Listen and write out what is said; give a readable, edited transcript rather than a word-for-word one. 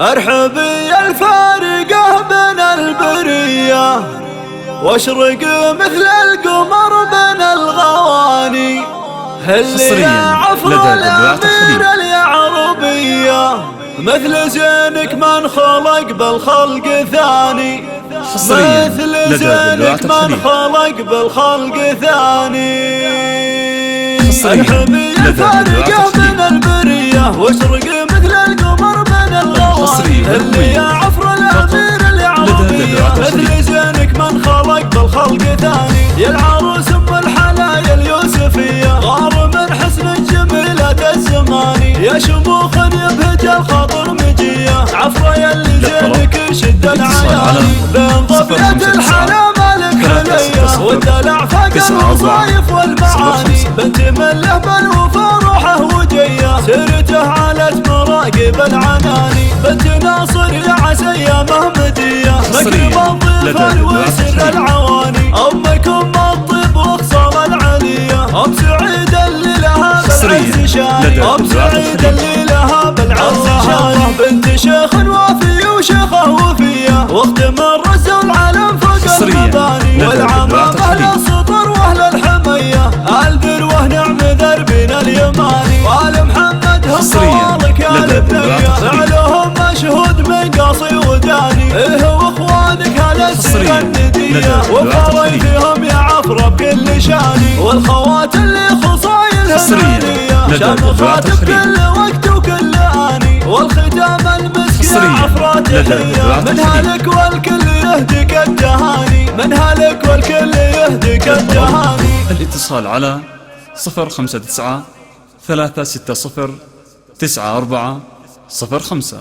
ارحبي الفارقة بين البرية واشرق مثل القمر بين الغواني. هل يا عفر الأمير اليعربية مثل زينك من خلق بالخلق ثاني، مثل زينك من خلق بالخلق ثاني. ارحبي الفارقة بين البرية واشرق مثل القمر بين الغواني. هل يا عفر الأمير اليعربية مثل زينك من خلق بالخلق ثاني. يا العروس ام الحلايا اليوسفية غار من حسن جميلة الزماني. يا شموخ يبهج الخاطر مجية عفرة يلي زينك شد العياني. بين ضبية الحلا مالك حلية والدلع فاق الوظايف والمعاني. بنت من له الوفا روحه وجيه سيرته علت مراقب العناني. بنت ناصر يا عسية مهمدية مكرم الضيف الوسر العواني. أمكم الطيب واخصال العلية أم سعيد اللي لها بالعز شاني. أم سعيد اللي لها بالعز شاني. بنت شيخ وافي وشيخه وفية واخت من رز العالم فوق المباني. والعمامة للسطر واهل الحمية الذروة نعم دربنا اليماني. وآل محمد هم طوالك يا البنية فعلهم مشهود من قاصي وداني. إيه واخوانك هلا السيرة الندية وفاري فيهم يا عفرة بكل شاني. والخوات اللي خصايلها مالية شامخات بكل وقت وكل آني. والختام المسك يا عفرة تحية منها لك والكل يهديك التهاني. منها لك والكل يهديك التهاني. الاتصال على 059 360 94 05.